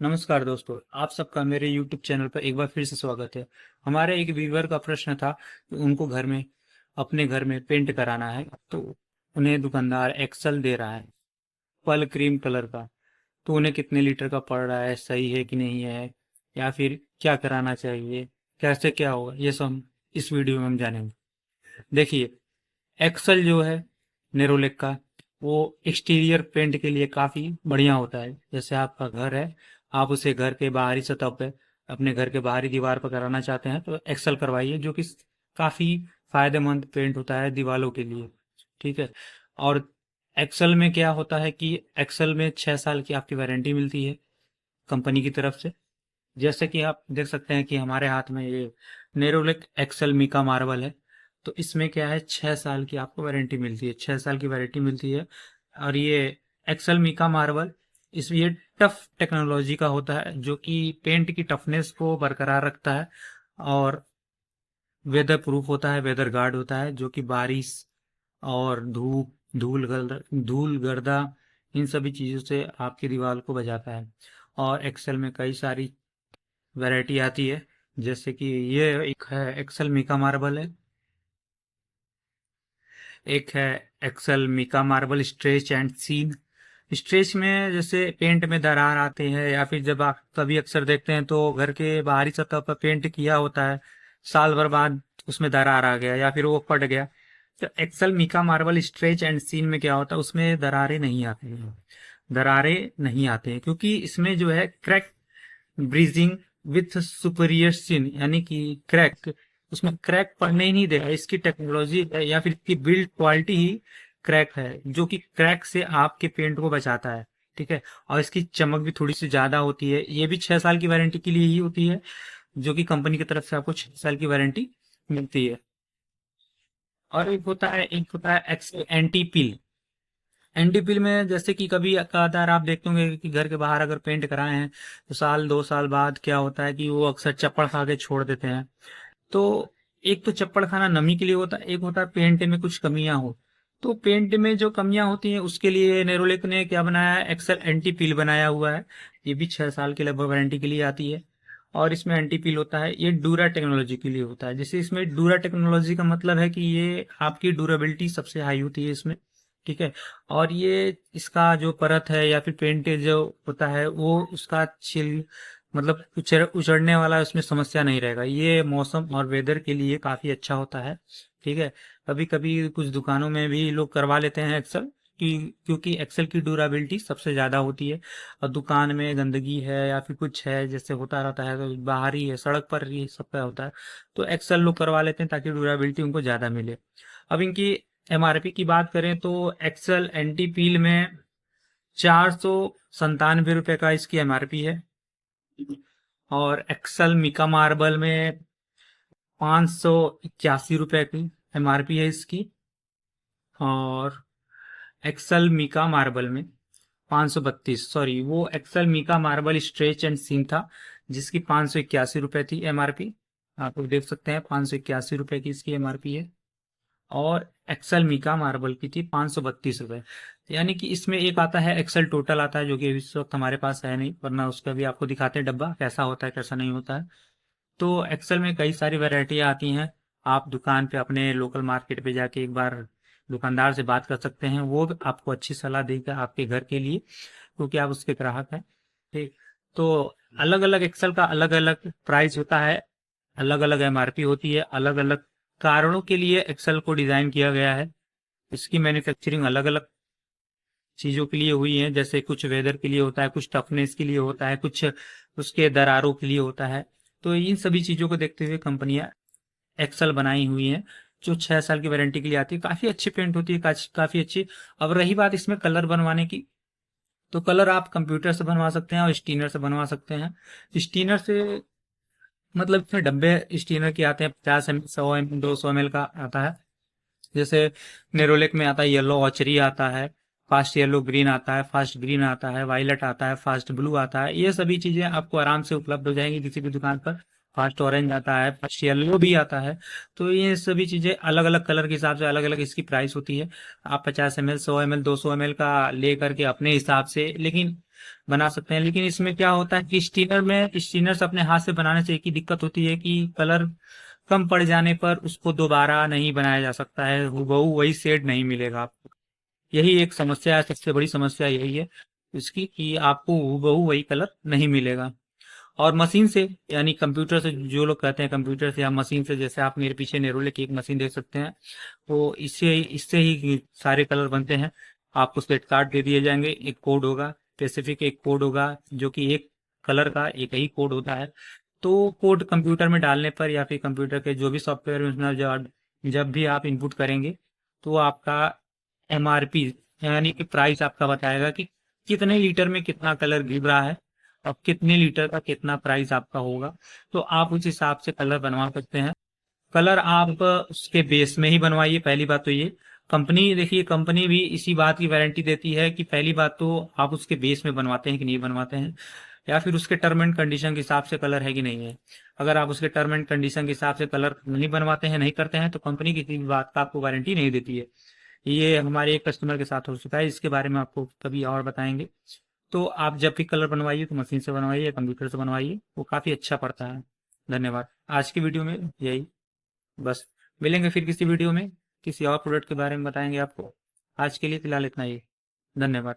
नमस्कार दोस्तों, आप सबका मेरे YouTube चैनल पर एक बार फिर से स्वागत है। हमारे एक व्यूअर का प्रश्न था कि उनको अपने घर में पेंट कराना है, तो उन्हें दुकानदार एक्सल दे रहा है पल क्रीम कलर का। तो उन्हें कितने लीटर का पड़ रहा है, सही है कि नहीं है, या फिर क्या कराना चाहिए, कैसे क्या होगा, ये सब हम इस वीडियो में हम जानेंगे। देखिए, एक्सल जो है नेरोलेक का, वो एक्सटीरियर पेंट के लिए काफ़ी बढ़िया होता है। जैसे आपका घर है, आप उसे घर के बाहरी सतह पे, अपने घर के बाहरी दीवार पर कराना चाहते हैं, तो एक्सल करवाइए, जो कि काफ़ी फायदेमंद पेंट होता है दीवारों के लिए। ठीक है। और एक्सल में क्या होता है कि एक्सल में 6 साल की आपकी वारंटी मिलती है कंपनी की तरफ से। जैसे कि आप देख सकते हैं कि हमारे हाथ में ये नेरोलेक एक्सेल मीका मार्बल है। तो इसमें क्या है, 6 साल की आपको वारंटी मिलती है, 6 साल की वारंटी मिलती है। और ये एक्सेल मीका मार्बल, इस ये टफ टेक्नोलॉजी का होता है, जो कि पेंट की टफनेस को बरकरार रखता है। और वेदर प्रूफ होता है, वेदर गार्ड होता है, जो कि बारिश और धूप, धूल गर्दा, इन सभी चीज़ों से आपकी दीवार को बचाता है। और एक्सेल में कई सारी वैरायटी आती है। जैसे कि ये एक है एक्सेल मीका मार्बल है, एक है Excel mica marble stretch and scene. Stretch में जैसे पेंट में दरार आते हैं, या फिर जब आप कभी अक्सर देखते हैं तो घर के बाहरी सतह पर पेंट किया होता है, साल भर बाद उसमें दरार आ गया या फिर वो फट गया। तो Excel mica marble stretch and scene में क्या होता है, उसमें दरारें नहीं आती हैं। दरारें नहीं आते हैं क्योंकि इसमें जो है क्रैक ब्रीजिंग विथ सुपीरियर सिन, यानी कि क्रैक, उसमें क्रैक पड़ने ही नहीं देगा। इसकी टेक्नोलॉजी है या फिर इसकी बिल्ड क्वालिटी ही क्रैक है, जो कि क्रैक से आपके पेंट को बचाता है। ठीक है। और इसकी चमक भी थोड़ी सी ज्यादा होती है। ये भी 6 साल की वारंटी के लिए ही होती है, जो कि कंपनी की तरफ से आपको 6 साल की वारंटी मिलती है। और एक होता है एक्सेल एंटी पील। एनडीपील में जैसे कि कभी कदार आप देखते होंगे कि घर के बाहर अगर पेंट कराए हैं, तो साल 2 साल बाद क्या होता है कि वो अक्सर चप्पड़ खा के छोड़ देते हैं। तो एक तो चप्पड़ खाना नमी के लिए होता है, एक होता है पेंट में कुछ कमियां हो। तो पेंट में जो कमियां होती हैं, उसके लिए नेरोलेक ने क्या बनाया है, एक्सेल एंटी पील बनाया हुआ है। ये भी 6 साल की लगभग वारंटी के लिए आती है। और इसमें एंटी पील होता है, ये डूरा टेक्नोलॉजी के लिए होता है। जैसे इसमें डूरा टेक्नोलॉजी का मतलब है कि ये आपकी ड्यूरेबिलिटी सबसे हाई होती है इसमें। ठीक है। और ये इसका जो परत है या फिर पेंट जो होता है, वो उसका छिल मतलब उचड़ने वाला उसमें समस्या नहीं रहेगा। ये मौसम और वेदर के लिए काफी अच्छा होता है। ठीक है। कभी कभी कुछ दुकानों में भी लोग करवा लेते हैं एक्सेल की, क्योंकि एक्सेल की ड्यूरेबिलिटी सबसे ज्यादा होती है। और दुकान में गंदगी है या फिर कुछ है, जैसे होता रहता है, तो बाहर ही है, सड़क पर ही सब पे होता है, तो एक्सेल लोग करवा लेते हैं ताकि ड्यूरेबिलिटी उनको ज्यादा मिले। अब इनकी एमआरपी की बात करें तो एक्सेल एंटी पील में 497 रुपए का इसकी एमआरपी है। और एक्सेल मिका मार्बल में 581 रुपए की एमआरपी है इसकी। और एक्सेल मिका मार्बल में 532, सॉरी, वो Excel mica marble stretch and scene था, जिसकी 581 रुपए थी एमआरपी। आप लोग देख सकते हैं 581 रुपए की इसकी एमआरपी है। और एक्सेल मीका मार्बल की थी 532 रुपए। यानी कि इसमें एक आता है एक्सेल टोटल आता है, जो कि इस वक्त हमारे पास है नहीं, वरना उसका भी आपको दिखाते हैं डब्बा कैसा होता है कैसा नहीं होता है। तो एक्सेल में कई सारी वैरायटियां आती हैं। आप दुकान पे अपने लोकल मार्केट पे जाके एक बार दुकानदार से बात कर सकते हैं, वो आपको अच्छी सलाह देगा आपके घर के लिए, क्योंकि आप उसके ग्राहक हैं। ठीक। तो अलग अलग एक्सेल का अलग अलग प्राइस होता है, अलग अलग एमआरपी होती है, अलग अलग कारणों के लिए एक्सेल को डिजाइन किया गया है। इसकी मैन्युफैक्चरिंग अलग अलग चीजों के लिए हुई है, जैसे कुछ वेदर के लिए होता है, कुछ टफनेस के लिए होता है, कुछ उसके दरारों के लिए होता है। तो इन सभी चीजों को देखते हुए कंपनियां एक्सेल बनाई हुई हैं, जो 6 साल की वारंटी के लिए आती है। काफी अच्छी पेंट होती है, काफी अच्छी। अब रही बात इसमें कलर बनवाने की, तो कलर आप कंप्यूटर से बनवा सकते हैं और स्टीनर से बनवा सकते हैं। स्टीनर से मतलब इसमें डब्बे स्टीनर के आते हैं, 50 ml, 100 ml, 200 ml का आता है। जैसे नेरोलेक में आता है येलो ऑचरी आता है, फास्ट येलो ग्रीन आता है, फास्ट ग्रीन आता है, वायलट आता है, फास्ट ब्लू आता है। ये सभी चीजें आपको आराम से उपलब्ध हो जाएंगी किसी भी दुकान पर। फर्स्ट ऑरेंज आता है, फर्स्ट येलो भी आता है। तो ये सभी चीज़ें अलग अलग कलर के हिसाब से अलग अलग इसकी प्राइस होती है। आप 50 ml, 100 ml, 200 ml का ले करके अपने हिसाब से लेकिन बना सकते हैं। लेकिन इसमें क्या होता है कि स्टीनर से अपने हाथ से बनाने से एक ही दिक्कत होती है कि कलर कम पड़ जाने पर उसको दोबारा नहीं बनाया जा सकता है, हूबहू वही शेड नहीं मिलेगा आपको। यही एक समस्या है, सबसे बड़ी समस्या यही है इसकी कि आपको हूबहू वही कलर नहीं मिलेगा। और मशीन से यानी कंप्यूटर से, जो लोग कहते हैं कंप्यूटर से या मशीन से, जैसे आप मेरे पीछे नेरोले की एक मशीन देख सकते हैं, तो इससे इससे ही सारे कलर बनते हैं। आपको स्लेट कार्ड दे दिए जाएंगे, एक कोड होगा स्पेसिफिक, एक कोड होगा जो कि एक कलर का एक ही कोड होता है। तो कोड कंप्यूटर में डालने पर या फिर कंप्यूटर के जो भी सॉफ्टवेयर में जब भी आप इनपुट करेंगे तो आपका एमआरपी यानी कि प्राइस आपका बताएगा कि कितने लीटर में कितना कलर गिर रहा है और कितने लीटर का कितना प्राइस आपका होगा। तो आप उस हिसाब से कलर बनवा सकते हैं। कलर आप उसके बेस में ही बनवाइए, पहली बात तो ये। कंपनी देखिए, कंपनी भी इसी बात की वारंटी देती है कि पहली बात तो आप उसके बेस में बनवाते हैं कि नहीं बनवाते हैं, या फिर उसके टर्म एंड कंडीशन के हिसाब से कलर है कि नहीं है। अगर आप उसके टर्म एंड कंडीशन के हिसाब से कलर नहीं बनवाते हैं, नहीं करते हैं, तो कंपनी किसी भी बात का आपको वारंटी नहीं देती है। ये हमारे एक कस्टमर के साथ हो चुका है, इसके बारे में आपको कभी और बताएंगे। तो आप जब भी कलर बनवाइए तो मशीन से बनवाइए या कंप्यूटर से बनवाइए, वो काफ़ी अच्छा पड़ता है। धन्यवाद। आज की वीडियो में यही बस। मिलेंगे फिर किसी वीडियो में, किसी और प्रोडक्ट के बारे में बताएंगे आपको। आज के लिए फिलहाल इतना ही। धन्यवाद।